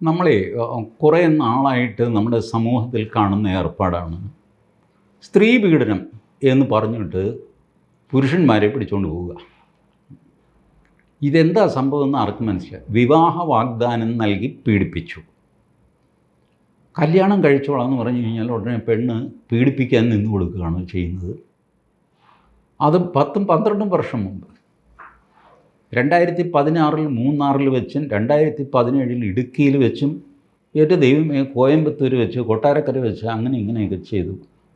നമ്മളെ കുറേ നാളായിട്ട് നമ്മുടെ സമൂഹത്തിൽ കാണുന്ന ഏർപ്പാടാണ് സ്ത്രീ പീഡനം എന്ന് പറഞ്ഞിട്ട് പുരുഷന്മാരെ പിടിച്ചുകൊണ്ട് പോവുക. ഇതെന്താ സംഭവം എന്ന് ആർക്കും മനസ്സിലായി. വിവാഹ വാഗ്ദാനം നൽകി പീഡിപ്പിച്ചു. കല്യാണം കഴിച്ചോളാം എന്ന് പറഞ്ഞു കഴിഞ്ഞാൽ ഉടനെ പെണ്ണ് പീഡിപ്പിക്കാൻ നിന്ന് കൊടുക്കുകയാണ് ചെയ്യുന്നത്. അത് 10-12 വർഷം മുമ്പ് 2016 മൂന്നാറിൽ വെച്ചും 2017 ഇടുക്കിയിൽ വെച്ചും എൻ്റെ ദൈവമേ കോയമ്പത്തൂർ വെച്ച് കൊട്ടാരക്കര വെച്ച് അങ്ങനെ ഇങ്ങനെയൊക്കെ ചെയ്തു.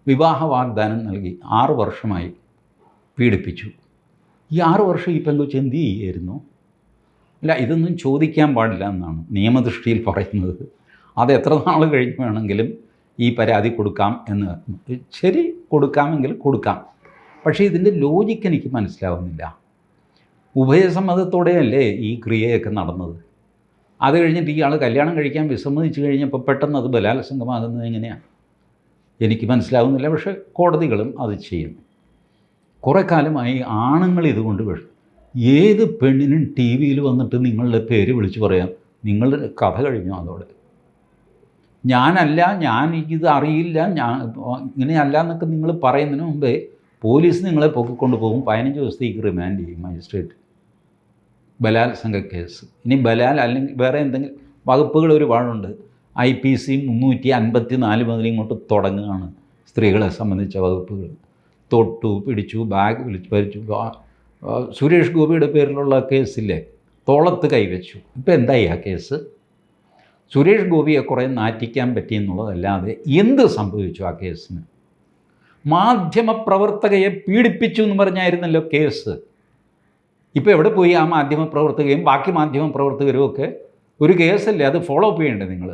വിവാഹ വാഗ്ദാനം നൽകി 6 വർഷമായി പീഡിപ്പിച്ചു. ഈ 6 വർഷം ഈ പെങ്കൊച്ച് എന്ത് ചെയ്യായിരുന്നു? അല്ല, ഇതൊന്നും ചോദിക്കാൻ പാടില്ല എന്നാണ് നിയമദൃഷ്ടിയിൽ പറയുന്നത്. അത് എത്ര നാൾ കഴിഞ്ഞ് വേണമെങ്കിലും ഈ പരാതി കൊടുക്കാം എന്ന്. ശരി, കൊടുക്കാമെങ്കിൽ കൊടുക്കാം. പക്ഷേ ഇതിൻ്റെ ലോജിക്ക് എനിക്ക് മനസ്സിലാവുന്നില്ല. ഉഭയസമ്മതത്തോടെയല്ലേ ഈ ക്രിയയൊക്കെ നടന്നത്? അത് കഴിഞ്ഞിട്ട് ഇയാൾ കല്യാണം കഴിക്കാൻ വിസമ്മതിച്ച് കഴിഞ്ഞപ്പോൾ പെട്ടെന്ന് അത് ബലാത്സംഗമാകുന്നത് എങ്ങനെയാണ് എനിക്ക് മനസ്സിലാവുന്നില്ല. പക്ഷേ കോടതികളും അത് ചെയ്യുന്നു. കുറേ കാലമായി ആണുങ്ങൾ ഇതുകൊണ്ട് ഏത് പെണ്ണിനും ടി വിയിൽ വന്നിട്ട് നിങ്ങളുടെ പേര് വിളിച്ച് പറയാം, നിങ്ങളുടെ കഥ കഴിഞ്ഞു അതോടെ. ഞാനല്ല, എനിക്കിത് അറിയില്ല, ഞാൻ ഇങ്ങനെയല്ല എന്നൊക്കെ നിങ്ങൾ പറയുന്നതിന് മുമ്പേ പോലീസ് നിങ്ങളെ പൊക്കിക്കൊണ്ട് പോകും. 15 ദിവസത്തേക്ക് റിമാൻഡ് ചെയ്യും മജിസ്ട്രേറ്റ്. ബലാത്സംഗ കേസ്. ഇനി ബലാൽ അല്ലെങ്കിൽ വേറെ എന്തെങ്കിലും വകുപ്പുകൾ ഒരുപാടുണ്ട്. IPC 354 മുതൽ ഇങ്ങോട്ട് തുടങ്ങുകയാണ് സ്ത്രീകളെ സംബന്ധിച്ച വകുപ്പുകൾ. തൊട്ടു, പിടിച്ചു, ബാഗ് വലിച്ചു. സുരേഷ് ഗോപിയുടെ പേരിലുള്ള കേസില്ലേ, തോളത്ത് കൈവച്ചു. ഇപ്പം എന്തായി ആ കേസ്? സുരേഷ് ഗോപിയെ കുറേ നാറ്റിക്കാൻ പറ്റിയെന്നുള്ളതല്ലാതെ എന്ത് സംഭവിച്ചു ആ കേസിന്? മാധ്യമപ്രവർത്തകയെ പീഡിപ്പിച്ചു എന്ന് പറഞ്ഞായിരുന്നല്ലോ കേസ്. ഇപ്പോൾ എവിടെ പോയി ആ മാധ്യമപ്രവർത്തകയും ബാക്കി മാധ്യമപ്രവർത്തകരും ഒക്കെ? ഒരു കേസല്ലേ, അത് ഫോളോ അപ്പ് ചെയ്യണ്ടേ നിങ്ങൾ?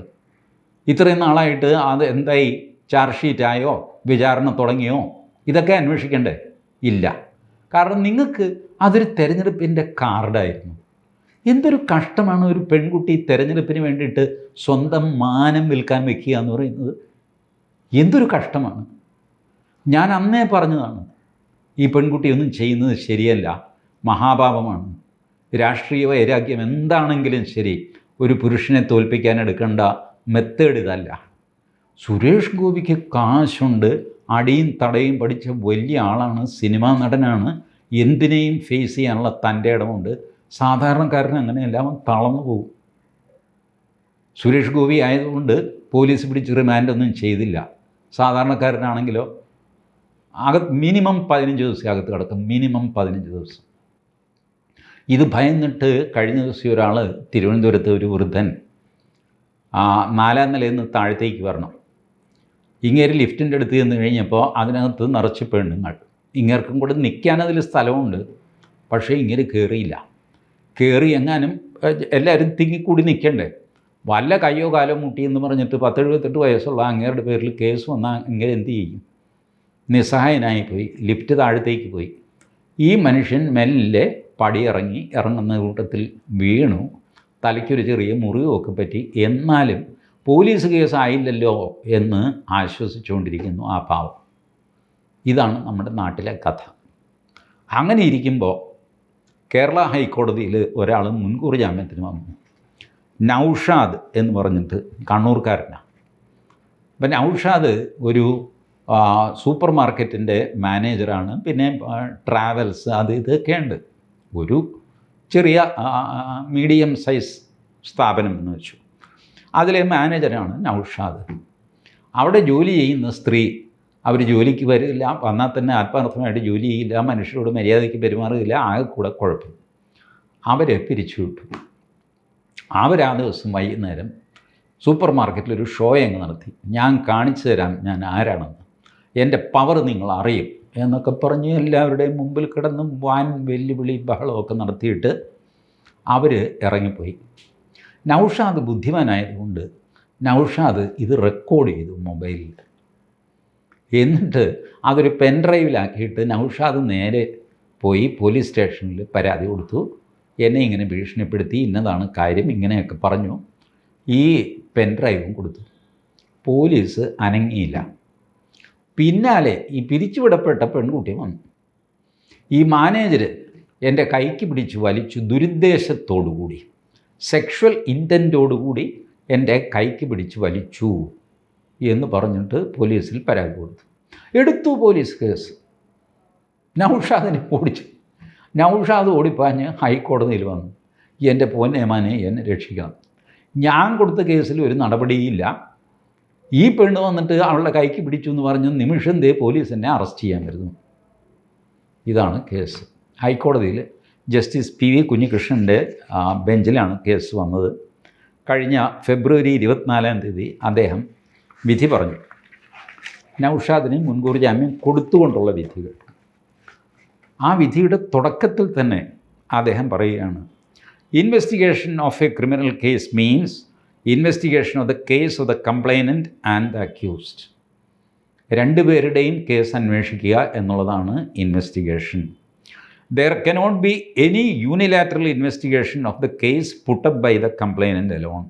ഇത്രയും നാളായിട്ട് അത് എന്തായി? ചാർജ് ഷീറ്റായോ? വിചാരണ തുടങ്ങിയോ? ഇതൊക്കെ അന്വേഷിക്കണ്ടേ? ഇല്ല. കാരണം നിങ്ങൾക്ക് അതൊരു തെരഞ്ഞെടുപ്പിൻ്റെ കാർഡായിരുന്നു. എന്തൊരു കഷ്ടമാണ് ഒരു പെൺകുട്ടി തെരഞ്ഞെടുപ്പിന് വേണ്ടിയിട്ട് സ്വന്തം മാനം വിൽക്കാൻ വെക്കുക എന്ന് പറയുന്നത്. എന്തൊരു കഷ്ടമാണ്. ഞാൻ അന്നേ പറഞ്ഞതാണ്, ഈ പെൺകുട്ടിയൊന്നും ചെയ്യുന്നത് ശരിയല്ല, മഹാപാപമാണ്. രാഷ്ട്രീയ വൈരാഗ്യം എന്താണെങ്കിലും ശരി, ഒരു പുരുഷനെ തോൽപ്പിക്കാൻ എടുക്കേണ്ട മെത്തേഡ് ഇതല്ല. സുരേഷ് ഗോപിക്ക് കാശുണ്ട്, അടിയും തടയും പഠിച്ച വലിയ ആളാണ്, സിനിമാ നടനാണ്, എന്തിനേയും ഫേസ് ചെയ്യാനുള്ള തൻ്റെ ഇടമുണ്ട്. സാധാരണക്കാരന് അങ്ങനെയല്ല, അവൻ തളർന്നു പോകും. സുരേഷ് ഗോപി ആയതുകൊണ്ട് പോലീസ് പിടിച്ച് റിമാൻഡൊന്നും ചെയ്തില്ല. സാധാരണക്കാരനാണെങ്കിലോ മിനിമം 15 ദിവസം അകത്ത് കിടക്കും. മിനിമം 15 ദിവസം. ഇത് ഭയന്നിട്ട് കഴിഞ്ഞ ദിവസം ഒരാൾ തിരുവനന്തപുരത്ത് ഒരു വൃദ്ധൻ 4ാം നിലയിൽ നിന്ന് താഴത്തേക്ക് വരണം. ഇങ്ങേര് ലിഫ്റ്റിൻ്റെ അടുത്ത് ചെന്ന് കഴിഞ്ഞപ്പോൾ അതിനകത്ത് നിറച്ച് പെണ്ണുങ്ങൾ. ഇങ്ങേർക്കും കൂടെ നിൽക്കാനതിൽ സ്ഥലമുണ്ട്. പക്ഷേ ഇങ്ങനെ കയറിയില്ല. കയറി എങ്ങാനും എല്ലാവരും തിങ്ങിക്കൂടി നിൽക്കണ്ടേ? വല്ല കയ്യോ കാലോ മുട്ടി എന്ന് പറഞ്ഞിട്ട് 10-78 വയസ്സുള്ള അങ്ങേരുടെ പേരിൽ കേസ് വന്നാൽ ഇങ്ങനെ എന്ത് ചെയ്യും? നിസ്സഹായനായിപ്പോയി. ലിഫ്റ്റ് താഴത്തേക്ക് പോയി. ഈ മനുഷ്യൻ മെല്ലെ ഇറങ്ങുന്ന കൂട്ടത്തിൽ വീണു. തലയ്ക്കൊരു ചെറിയ മുറിവൊക്കെ പറ്റി. എന്നാലും പോലീസ് കേസായില്ലല്ലോ എന്ന് ആശ്വസിച്ചുകൊണ്ടിരിക്കുന്നു ആ പാവം. ഇതാണ് നമ്മുടെ നാട്ടിലെ കഥ. അങ്ങനെ ഇരിക്കുമ്പോൾ കേരള ഹൈക്കോടതിയിൽ ഒരാൾ മുൻകൂർ ജാമ്യത്തിന് വന്നു. നൗഷാദ് എന്ന് പറഞ്ഞിട്ട് കണ്ണൂർക്കാരനാണ്. അപ്പം നൗഷാദ് ഒരു സൂപ്പർ മാർക്കറ്റിൻ്റെ മാനേജറാണ്. പിന്നെ ട്രാവൽസ് അത് ഇതൊക്കെ ഉണ്ട്. ഒരു ചെറിയ മീഡിയം സൈസ് സ്ഥാപനം എന്ന് വെച്ചു. അതിലെ മാനേജറാണ് നൗഷാദ്. അവിടെ ജോലി ചെയ്യുന്ന സ്ത്രീ, അവർ ജോലിക്ക് വരില്ല, വന്നാൽ തന്നെ ആത്മാർത്ഥമായിട്ട് ജോലി ചെയ്യില്ല, മനുഷ്യരോട് മര്യാദയ്ക്ക് പെരുമാറുകയില്ല, ആകെ കൂടെ കുഴപ്പം. അവരെ പിരിച്ചുവിട്ടു. അവരാ ദിവസം വൈകുന്നേരം സൂപ്പർ മാർക്കറ്റിലൊരു ഷോ അങ്ങ് നടത്തി. ഞാൻ കാണിച്ചു തരാം ഞാൻ ആരാണെന്ന്, എൻ്റെ പവർ നിങ്ങൾ അറിയും എന്നൊക്കെ പറഞ്ഞ് എല്ലാവരുടെയും മുമ്പിൽ കിടന്നും വാൻ വെല്ലുവിളി ബഹളമൊക്കെ നടത്തിയിട്ട് അവർ ഇറങ്ങിപ്പോയി. നൗഷാദ് ബുദ്ധിമാനായതുകൊണ്ട് നൗഷാദ് ഇത് റെക്കോർഡ് ചെയ്തു മൊബൈലിൽ. എന്നിട്ട് അതൊരു പെൻഡ്രൈവിലാക്കിയിട്ട് നൗഷാദ് നേരെ പോയി പോലീസ് സ്റ്റേഷനിൽ പരാതി കൊടുത്തു. എന്നെ ഇങ്ങനെ ഭീഷണിപ്പെടുത്തി, ഇന്നതാണ് കാര്യം, ഇങ്ങനെയൊക്കെ പറഞ്ഞു. ഈ പെൻഡ്രൈവും കൊടുത്തു. പോലീസ് അനങ്ങിയില്ല. പിന്നാലെ ഈ പിരിച്ചുവിടപ്പെട്ട പെൺകുട്ടി വന്നു. ഈ മാനേജർ എൻ്റെ കൈക്ക് പിടിച്ച് വലിച്ചു. ദുരുദ്ദേശത്തോടുകൂടി, സെക്ഷൽ ഇൻറ്റൻറ്റോടുകൂടി എൻ്റെ കൈക്ക് പിടിച്ച് വലിച്ചു എന്ന് പറഞ്ഞിട്ട് പോലീസിൽ പരാതി കൊടുത്തു. എടുത്തു പോലീസ് കേസ്. നൗഷാദിനെ ഓടിച്ചു. നൗഷാദ് ഓടിപ്പാഞ്ഞ് ഹൈക്കോടതിയിൽ വന്നു. എൻ്റെ പൊന്നേമാനെ എന്നെ രക്ഷിക്കണം, ഞാൻ കൊടുത്ത കേസിൽ ഒരു നടപടിയില്ല, ഈ പെണ്ണ് വന്നിട്ട് അവളുടെ കൈക്ക് പിടിച്ചു എന്ന് പറഞ്ഞ് നിമിഷം പോലീസ് എന്നെ അറസ്റ്റ് ചെയ്യാൻ വരുന്നു. ഇതാണ് കേസ്. ഹൈക്കോടതിയിൽ ജസ്റ്റിസ് പി വി കുഞ്ഞികൃഷ്ണൻ്റെ ബെഞ്ചിലാണ് കേസ് വന്നത്. കഴിഞ്ഞ ഫെബ്രുവരി 24 അദ്ദേഹം വിധി പറഞ്ഞു. നൗഷാദിന് മുൻകൂർ ജാമ്യം കൊടുത്തുകൊണ്ടുള്ള വിധികൾ. ആ വിധിയുടെ തുടക്കത്തിൽ തന്നെ അദ്ദേഹം പറയുകയാണ്, investigation of a criminal case means investigation of the case of the complainant and the accused. രണ്ടുപേരുടെയും കേസ് അന്വേഷിക്കുക എന്നുള്ളതാണ് investigation. There cannot be any unilateral investigation of the case put up by the complainant alone.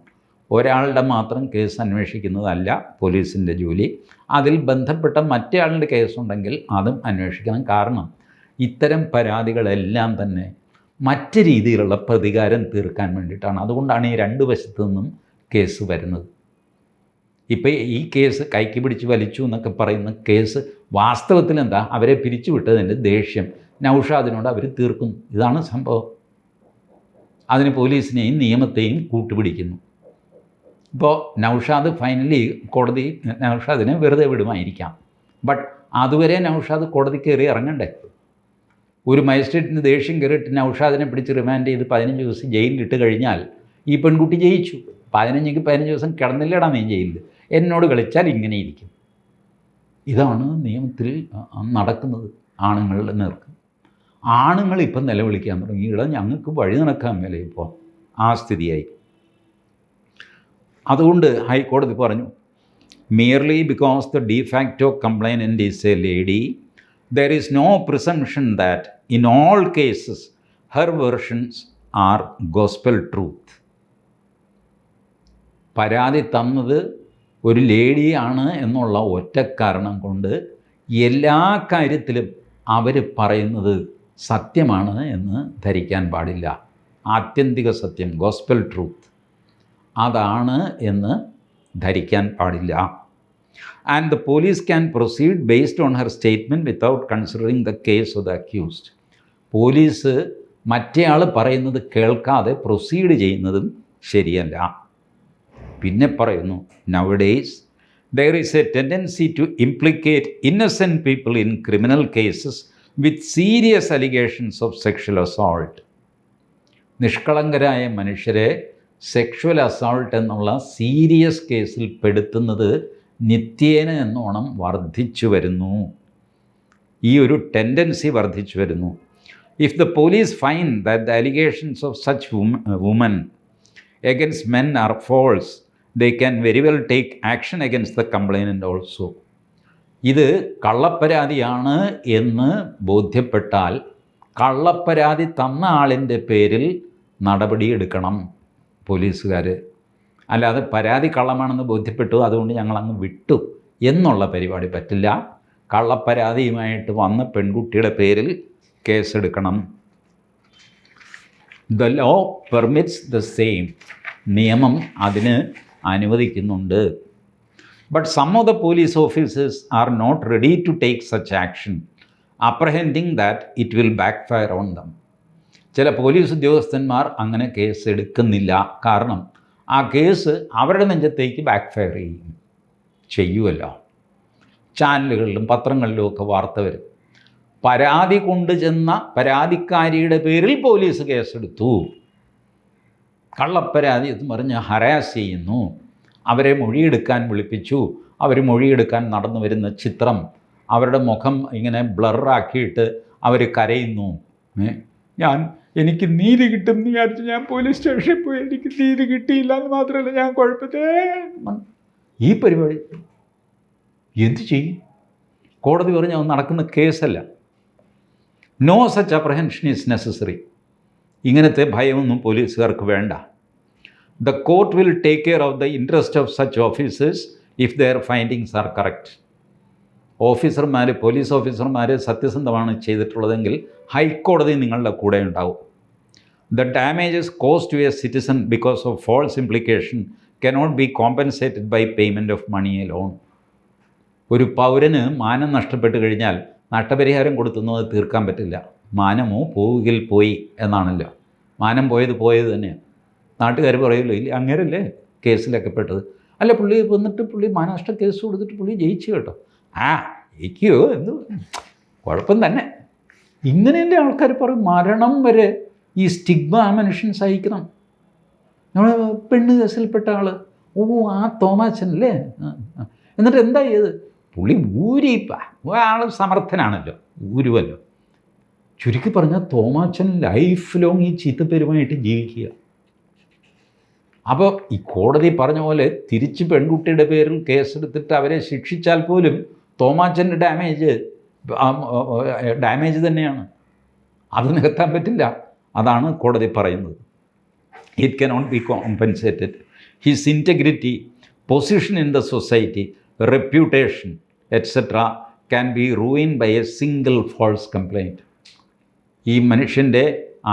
ഒരാളുടെ മാത്രം case അന്വേഷിക്കുന്നതല്ല പോലീസിൻ്റെ ജോലി. അതിൽ ബന്ധപ്പെട്ട മറ്റേയാളുടെ കേസുണ്ടെങ്കിൽ അതും അന്വേഷിക്കണം. കാരണം ഇത്തരം പരാതികളെല്ലാം തന്നെ മറ്റ് രീതിയിലുള്ള പ്രതികാരം തീർക്കാൻ വേണ്ടിയിട്ടാണ്. അതുകൊണ്ടാണ് ഈ രണ്ട് വശത്തു നിന്നും കേസ് വരുന്നത്. ഇപ്പോൾ ഈ കേസ് കൈക്ക് പിടിച്ച് വലിച്ചു എന്നൊക്കെ പറയുന്ന കേസ് വാസ്തവത്തിൽ എന്താ, അവരെ പിരിച്ചുവിട്ടതിൻ്റെ ദേഷ്യം നൗഷാദിനോട് അവർ തീർക്കുന്നു. ഇതാണ് സംഭവം. അതിന് പോലീസിനെയും നിയമത്തെയും കൂട്ടുപിടിക്കുന്നു. ഇപ്പോൾ നൗഷാദ് ഫൈനലി കോടതി നൗഷാദിനെ വെറുതെ വിടുമായിരിക്കാം. ബട്ട് അതുവരെ നൗഷാദ് കോടതി കയറി ഇറങ്ങണ്ടേ? ഒരു മജിസ്ട്രേറ്റിന് ദേഷ്യം കയറിയിട്ട് നൗഷാദിനെ പിടിച്ച് റിമാൻഡ് ചെയ്ത് 15 ദിവസം ജയിലിലിട്ട് കഴിഞ്ഞാൽ ഈ പെൺകുട്ടി ജയിച്ചു. 15 ദിവസം കിടന്നില്ലടാ നീ ജയിലിൽ, എന്നോട് കളിച്ചാൽ ഇങ്ങനെ ഇരിക്കും. ഇതാണ് നിയമത്തിൽ നടക്കുന്നത് ആണുങ്ങളുടെ നേർക്ക്. ആണുങ്ങൾ ഇപ്പം നിലവിളിക്കാൻ തുടങ്ങി, ഇവിടെ ഞങ്ങൾക്ക് വഴി നടക്കാൻ മേലെ ഇപ്പോൾ ആ സ്ഥിതിയായി. അതുകൊണ്ട് ഹൈക്കോടതി പറഞ്ഞു, merely because the de facto complainant is a lady, there is no presumption that in all cases her versions are gospel truth. പരാതി തന്നത് ഒരു ലേഡിയാണ് എന്നുള്ള ഒറ്റ കാരണം കൊണ്ട് എല്ലാ കാര്യത്തിലും അവർ പറയുന്നത് സത്യമാണ് എന്ന് ധരിക്കാൻ പാടില്ല. ആത്യന്തിക സത്യം, ഗോസ്പൽ ട്രൂത്ത്, അതാണ് എന്ന് ധരിക്കാൻ പാടില്ല. And the police can proceed based on her statement without considering the case of the accused. Police മറ്റേയാൾ പറയുന്നത് കേൾക്കാതെ പ്രൊസീഡ് ചെയ്യുന്നതും ശരിയല്ല. പിന്നെ പറയുന്നു, നൗഡേയ്സ് there is a tendency to implicate innocent people in criminal cases with serious allegations of sexual assault. നിഷ്കളങ്കരായ മനുഷ്യരെ sexual assault എന്നുള്ള സീരിയസ് കേസിൽ പെടുത്തുന്നത് നിത്യേന എന്നോണം വർദ്ധിച്ചു വരുന്നു. ഈ ഒരു ടെൻഡൻസി വർദ്ധിച്ചു വരുന്നു. If the police find that the allegations of such women against men are false, they can very well take action against the complainant also. ഇത് കള്ളപ്പരാതിയാണ് എന്ന് ബോധ്യപ്പെട്ടാൽ കള്ളപ്പരാതി തന്ന ആളിൻ്റെ പേരിൽ നടപടിയെടുക്കണം പോലീസുകാർ. അല്ലാതെ പരാതി കള്ളമാണെന്ന് ബോധ്യപ്പെട്ടു അതുകൊണ്ട് ഞങ്ങളങ്ങ് വിട്ടു എന്നുള്ള പരിപാടി പറ്റില്ല. കള്ളപ്പരാതിയുമായിട്ട് വന്ന പെൺകുട്ടിയുടെ പേരിൽ കേസെടുക്കണം. The law permits the same. നിയമം അതിന് അനുവദിക്കുന്നുണ്ട്. But some of the police officers are not ready to take such action, apprehending that it will backfire on them. ചില പോലീസ് ഉദ്യോഗസ്ഥന്മാർ അങ്ങനെ കേസ് എടുക്കുന്നില്ല. കാരണം ആ കേസ് അവരുടെ നെഞ്ചത്തേക്ക് ബാക്ക് ഫയർ ചെയ്യുമല്ലോ. ചാനലുകളിലും പത്രങ്ങളിലും ഒക്കെ വാർത്ത വരും, പരാതി കൊണ്ടു ചെന്ന പരാതിക്കാരിയുടെ പേരിൽ പോലീസ് കേസെടുത്തു, കള്ളപ്പരാതി എന്ന് പറഞ്ഞ് ഹരാസ് ചെയ്യുന്നു, അവരെ മൊഴിയെടുക്കാൻ വിളിപ്പിച്ചു, അവർ മൊഴിയെടുക്കാൻ നടന്നു വരുന്ന ചിത്രം, അവരുടെ മുഖം ഇങ്ങനെ ബ്ലറാക്കിയിട്ട് അവർ കരയുന്നു. എനിക്ക് നീതി കിട്ടും എന്ന് വിചാരിച്ച് ഞാൻ പോലീസ് സ്റ്റേഷനിൽ പോയി, എനിക്ക് നീതി കിട്ടിയില്ല എന്ന് മാത്രമല്ല ഞാൻ കുഴപ്പത്തേ. ഈ പരിപാടി എന്തു ചെയ്യും? കോടതി പറഞ്ഞ നടക്കുന്ന കേസല്ല. No such apprehension is necessary. ഇങ്ങനത്തെ ഭയമൊന്നും പോലീസുകാർക്ക് വേണ്ട. The court will take care of the interest of such officers if their findings are correct. ഓഫീസർമാർ, പോലീസ് ഓഫീസർമാർ സത്യസന്ധമാണ് ചെയ്തിട്ടുള്ളതെങ്കിൽ ഹൈക്കോടതി നിങ്ങളുടെ കൂടെ ഉണ്ടാവും. The damages caused to a citizen because of false implication cannot be compensated by payment of money alone. ഒരു പൗരന് മാനം നഷ്ടപ്പെട്ട് കഴിഞ്ഞാൽ നഷ്ടപരിഹാരം കൊടുത്തുന്നത് തീർക്കാൻ പറ്റില്ല. മാനമോ പോവുകിൽ പോയി എന്നാണല്ലോ. മാനം പോയത് പോയത് തന്നെയാണ്. നാട്ടുകാർ പറയുമല്ലോ, ഇല്ല അങ്ങേരല്ലേ കേസിലൊക്കെ പെട്ടത്. അല്ല, പുള്ളി വന്നിട്ട് പുള്ളി മാനനഷ്ട കേസ് കൊടുത്തിട്ട് പുള്ളി ജയിച്ചു കേട്ടോ. ജയിക്കുകയോ എന്ത് കുഴപ്പം തന്നെ. ഇങ്ങനെയല്ലേ ആൾക്കാർ പറയും. മരണം വരെ ഈ സ്റ്റിഗ്മ ആ മനുഷ്യൻ സഹിക്കണം. നമ്മൾ പെണ്ണ് കേസിൽപ്പെട്ട ആൾ, ആ തോമാച്ചനല്ലേ, എന്നിട്ട് എന്താ ചെയ്ത്? പുള്ളി ആൾ സമർത്ഥനാണല്ലോ, ഊരുവല്ലോ. ചുരുക്കി പറഞ്ഞാൽ തോമാച്ചൻ ലൈഫ് ലോങ് ഈ ചീത്തപ്പേരുമായിട്ട് ജീവിക്കുക. അപ്പോൾ ഈ കോടതി പറഞ്ഞ പോലെ തിരിച്ച് പെൺകുട്ടിയുടെ പേരിൽ കേസെടുത്തിട്ട് അവരെ ശിക്ഷിച്ചാൽ പോലും തോമാച്ചൻ്റെ ഡാമേജ് തന്നെയാണ്. അത് നികത്താൻ പറ്റില്ല. അതാണ് കോടതി പറയുന്നത്. It cannot be compensated. His integrity, position in the society, reputation etcetera can be ruin by a single false complaint. ഈ മനുഷ്യൻ്റെ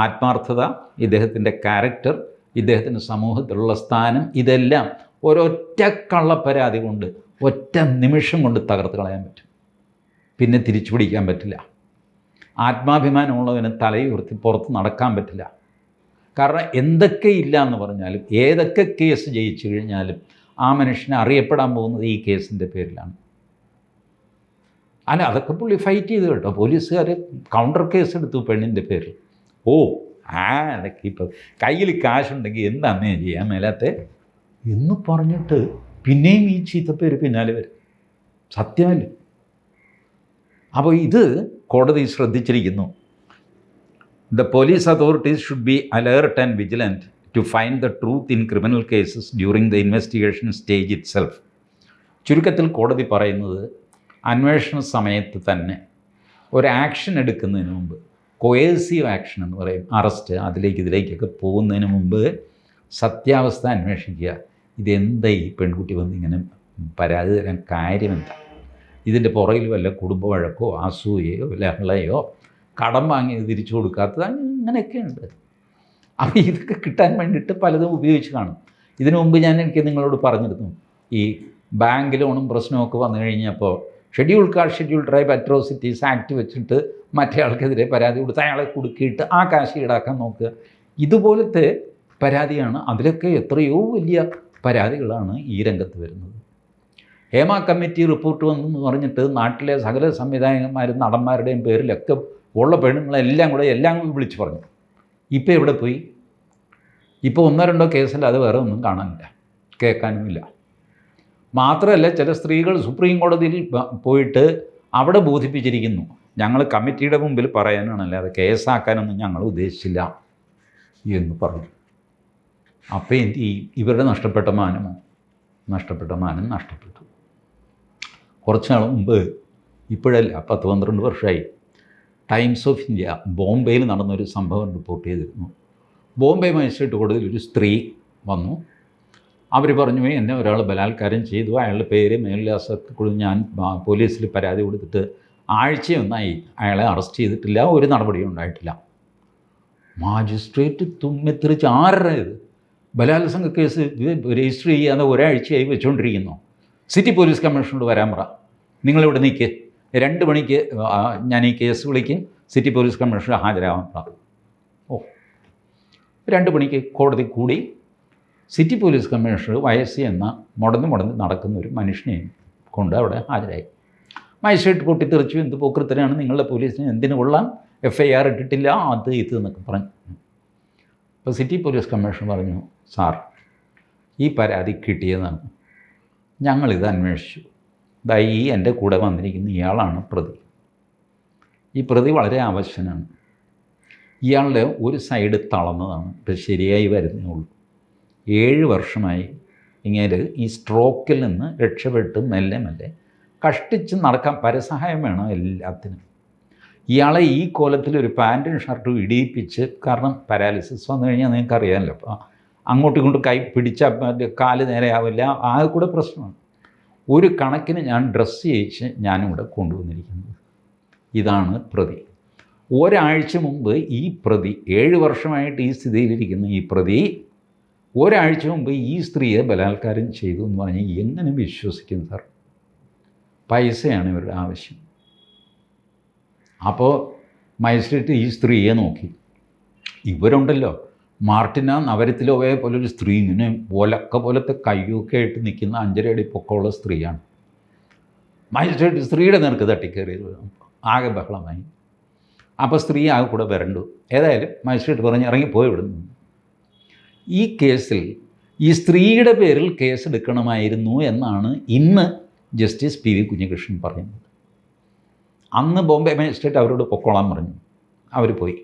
ആത്മാർത്ഥത, ഇദ്ദേഹത്തിൻ്റെ ക്യാരക്ടർ, ഇദ്ദേഹത്തിൻ്റെ സമൂഹത്തിലുള്ള സ്ഥാനം, ഇതെല്ലാം ഒരൊറ്റ കള്ളപ്പരാതി കൊണ്ട് ഒറ്റ നിമിഷം കൊണ്ട് തകർത്ത് കളയാൻ പറ്റും. പിന്നെ തിരിച്ചു പിടിക്കാൻ പറ്റില്ല. ആത്മാഭിമാനമുള്ളവന് തലയുയർത്തി പുറത്ത് നടക്കാൻ പറ്റില്ല. കാരണം എന്തൊക്കെ ഇല്ല എന്ന് പറഞ്ഞാലും, ഏതൊക്കെ കേസ് ജയിച്ചു കഴിഞ്ഞാലും ആ മനുഷ്യനെ അറിയപ്പെടാൻ പോകുന്നത് ഈ കേസിൻ്റെ പേരിലാണ്. അല്ല, അതൊക്കെ പുള്ളി ഫൈറ്റ് ചെയ്ത് കേട്ടോ. പോലീസുകാർ കൗണ്ടർ കേസ് എടുത്തു പെണ്ണിൻ്റെ പേരിൽ. അതൊക്കെ ഇപ്പോൾ കയ്യിൽ കാശുണ്ടെങ്കിൽ എന്താന്നേ ചെയ്യാൻ മേലാത്തെ എന്ന് പറഞ്ഞിട്ട് പിന്നെയും ഈ ചീത്തപ്പേര് പിന്നാലെ വരും. സത്യമല്ലേ? അപ്പോൾ ഇത് കോടതി ശ്രദ്ധിച്ചിരിക്കുന്നു. The police authorities should be alert and vigilant to find the truth in criminal cases during the investigation stage itself. ചുരുക്കത്തിൽ കോടതി പറയുന്നത്, അന്വേഷണ സമയത്ത് തന്നെ ഒരു ആക്ഷൻ എടുക്കുന്നതിന് മുമ്പ്, കൊയേഴ്സീവ് ആക്ഷൻ എന്ന് പറയും, അറസ്റ്റ് ഇതിലേക്കൊക്കെ പോകുന്നതിന് മുമ്പ് സത്യാവസ്ഥ അന്വേഷിക്കുക. ഇതെന്താ ഈ പെൺകുട്ടി വന്ന് ഇങ്ങനെ പരാതി തരാൻ കാര്യമെന്താ? ഇതിൻ്റെ പുറകിൽ വല്ല കുടുംബ വഴക്കോ അസൂയയോ ലഹളയോ കടം വാങ്ങിയത് തിരിച്ചു കൊടുക്കാത്തത് അങ്ങനെയൊക്കെയുണ്ട്. അപ്പോൾ ഇതൊക്കെ കിട്ടാൻ വേണ്ടിയിട്ട് പലതും ഉപയോഗിച്ച് കാണും. ഇതിനു മുമ്പ് എനിക്ക് നിങ്ങളോട് പറഞ്ഞിരുന്നു, ഈ ബാങ്ക് ലോണും പ്രശ്നമൊക്കെ വന്നു കഴിഞ്ഞപ്പോൾ scheduled caste scheduled tribe atrocities act വെച്ചിട്ട് മറ്റേ ആൾക്കെതിരെ പരാതി കൊടുത്ത് അയാളെ കുടുക്കിയിട്ട് ആ കാശ് ഈടാക്കാൻ നോക്കുക. ഇതുപോലത്തെ പരാതിയാണ്. അതിലൊക്കെ എത്രയോ വലിയ പരാതികളാണ് ഈ രംഗത്ത് വരുന്നത്. ഹേമ കമ്മിറ്റി റിപ്പോർട്ട് വന്നെന്ന് പറഞ്ഞിട്ട് നാട്ടിലെ സകല സംവിധായകന്മാരും നടന്മാരുടെയും പേരിലൊക്കെ ഉള്ള പെണ്ണുങ്ങളെല്ലാം കൂടെ വിളിച്ച് പറഞ്ഞു. ഇപ്പോൾ എവിടെ പോയി? ഇപ്പോൾ 1-2 കേസിൽ അത് വേറെ ഒന്നും കാണാനില്ല, കേൾക്കാനുമില്ല. മാത്രമല്ല, ചില സ്ത്രീകൾ സുപ്രീം കോടതിയിൽ പോയിട്ട് അവിടെ ബോധിപ്പിച്ചിരിക്കുന്നു, ഞങ്ങൾ കമ്മിറ്റിയുടെ മുമ്പിൽ പറയാനാണല്ലേ, അത് കേസാക്കാനൊന്നും ഞങ്ങൾ ഉദ്ദേശിച്ചില്ല എന്ന് പറഞ്ഞു. അപ്പോൾ എന്ത് ചെയ്യും? ഇവരുടെ നഷ്ടപ്പെട്ട മാനം നഷ്ടപ്പെട്ടു. കുറച്ച് നാൾ മുമ്പ്, ഇപ്പോഴല്ല 10-12 വർഷമായി, ടൈംസ് ഓഫ് ഇന്ത്യ ബോംബെയിൽ നടന്നൊരു സംഭവം റിപ്പോർട്ട് ചെയ്തിരുന്നു. ബോംബെ മജിസ്ട്രേറ്റ് കോടതിയിൽ ഒരു സ്ത്രീ വന്നു. അവർ പറഞ്ഞു, എന്നെ ഒരാൾ ബലാത്കാരം ചെയ്തു, അയാളുടെ പേര് മേൽവിലാസമൊക്കെ കൊടുത്ത് ഞാൻ പോലീസിൽ പരാതി കൊടുത്തിട്ട് ആഴ്ചയൊന്നായി, അയാളെ അറസ്റ്റ് ചെയ്തിട്ടില്ല, ഒരു നടപടിയും ഉണ്ടായിട്ടില്ല. മാജിസ്ട്രേറ്റ് തുമ്മിത്തെറിച്ച്, ആരുടെ ഇത് ബലാത്സംഗ കേസ് രജിസ്റ്റർ ചെയ്യാതെ ഒരാഴ്ചയായി വെച്ചുകൊണ്ടിരിക്കുന്നു. സിറ്റി പോലീസ് കമ്മീഷണറോട് വരാൻ പറ, നിങ്ങളിവിടെ നിൽക്ക്, 2 മണിക്ക് ഞാൻ ഈ കേസ് വിളിക്കും, സിറ്റി പോലീസ് കമ്മീഷണർ ഹാജരാവാൻ പറ. 2 മണിക്ക് കോടതി കൂടി. സിറ്റി പോലീസ് കമ്മീഷണർ വയസ്സി എന്ന മുടന്ന് നടക്കുന്ന ഒരു മനുഷ്യനെയും കൊണ്ട് അവിടെ ഹാജരായി. മജിസ്ട്രേറ്റ് പൊട്ടിത്തെറിച്ചു, എന്ത് പോക്കൃത്തനാണ് നിങ്ങളുടെ പോലീസിന്, എന്തിനു കൊള്ളാം, FIR ഇട്ടിട്ടില്ല, അത് ഇത് എന്നൊക്കെ പറഞ്ഞു. അപ്പോൾ സിറ്റി പോലീസ് കമ്മീഷണർ പറഞ്ഞു, സാർ, ഈ പരാതി കിട്ടിയതാണ്, ഞങ്ങളിത് അന്വേഷിച്ചു, ഈ എൻ്റെ കൂടെ വന്നിരിക്കുന്ന ഇയാളാണ് പ്രതി. ഈ പ്രതി വളരെ ആവശ്യനാണ്. ഇയാളുടെ ഒരു സൈഡ് തളർന്നതാണ്, ഇപ്പം ശരിയായി വരുന്നേ ഉള്ളൂ. 7 വർഷമായി ഇങ്ങനെ ഈ സ്ട്രോക്കിൽ നിന്ന് രക്ഷപ്പെട്ട് മെല്ലെ കഷ്ടിച്ച് നടക്കാൻ പരസഹായം വേണം എല്ലാത്തിനും. ഇയാളെ ഈ കോലത്തിൽ ഒരു പാൻറ്റും ഷർട്ടും ഇടിയിപ്പിച്ച്, കാരണം പാരാലിസിസ് വന്നു കഴിഞ്ഞാൽ നിങ്ങൾക്കറിയാമല്ലോ, അപ്പോൾ അങ്ങോട്ടും ഇങ്ങോട്ടും കൈ പിടിച്ചാൽ കാല് നേരെയാവില്ല, ആകെ കൂടെ പ്രശ്നമാണ്. ഒരു കണക്കിന് ഞാൻ ഡ്രസ്സ് ചെയ്യിച്ച് ഞാനിവിടെ കൊണ്ടുവന്നിരിക്കുന്നത്. ഇതാണ് പ്രതി. ഒരാഴ്ച മുമ്പ് ഈ പ്രതി, 7 വർഷമായിട്ട് ഈ സ്ഥിതിയിലിരിക്കുന്ന ഈ പ്രതി ഒരാഴ്ച മുമ്പ് ഈ സ്ത്രീയെ ബലാത്കാരം ചെയ്തു എന്ന് പറഞ്ഞാൽ എങ്ങനെ വിശ്വസിക്കും സാർ? പൈസയാണ് ഇവരുടെ ആവശ്യം. അപ്പോൾ മജിസ്ട്രേറ്റ് ഈ സ്ത്രീയെ നോക്കി. ഇവരുണ്ടല്ലോ, മാർട്ടിന നഗരത്തിലോവയെ പോലൊരു സ്ത്രീ, ഇങ്ങനെ പോലത്തെ കയ്യൊക്കെ ആയിട്ട് നിൽക്കുന്ന 5.5 അടി പൊക്കമുള്ള സ്ത്രീയാണ്. മജിസ്ട്രേറ്റ് സ്ത്രീയുടെ നേർക്ക് തട്ടിക്കയറി, ആകെ ബഹളമായി. അപ്പോൾ സ്ത്രീ ആകെ കൂടെ വരണ്ടു. ഏതായാലും മജിസ്ട്രേറ്റ് പറഞ്ഞ് ഇറങ്ങിപ്പോയി ഇവിടുന്ന്. ഈ കേസിൽ ഈ സ്ത്രീയുടെ പേരിൽ കേസെടുക്കണമായിരുന്നു എന്നാണ് ഇന്ന് ജസ്റ്റിസ് പി വി കുഞ്ഞികൃഷ്ണൻ പറയുന്നത്. അന്ന് ബോംബെ മജിസ്ട്രേറ്റ് അവരോട് പൊക്കോളാൻ പറഞ്ഞു. അവർ പോയി.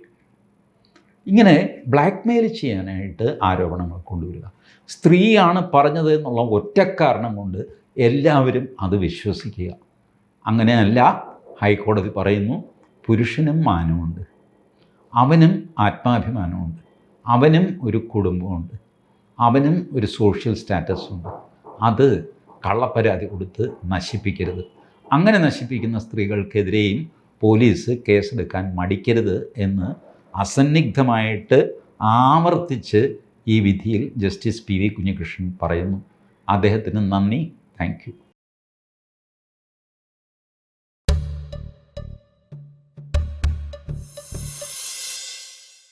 ഇങ്ങനെ ബ്ലാക്ക് മെയിൽ ചെയ്യാനായിട്ട് ആരോപണങ്ങൾ കൊണ്ടുവരിക, സ്ത്രീയാണ് പറഞ്ഞത് എന്നുള്ള ഒറ്റ കാരണം കൊണ്ട് എല്ലാവരും അത് വിശ്വസിക്കുക. അങ്ങനെയല്ല. ഹൈക്കോടതി പറയുന്നു, പുരുഷനും മാനമുണ്ട്, അവനും ആത്മാഭിമാനമുണ്ട്, അവനും ഒരു കുടുംബമുണ്ട്, അവനും ഒരു സോഷ്യൽ സ്റ്റാറ്റസുണ്ട്. അത് കള്ളപ്പരാതി കൊടുത്ത് നശിപ്പിക്കരുത്. അങ്ങനെ നശിപ്പിക്കുന്ന സ്ത്രീകൾക്കെതിരെയും പോലീസ് കേസെടുക്കാൻ മടിക്കരുത് എന്ന് അസന്നിഗ്ധമായിട്ട് ആവർത്തിച്ച് ഈ വിധിയിൽ ജസ്റ്റിസ് പി വി കുഞ്ഞികൃഷ്ണൻ പറയുന്നു. അദ്ദേഹത്തിന് നന്ദി. Thank you.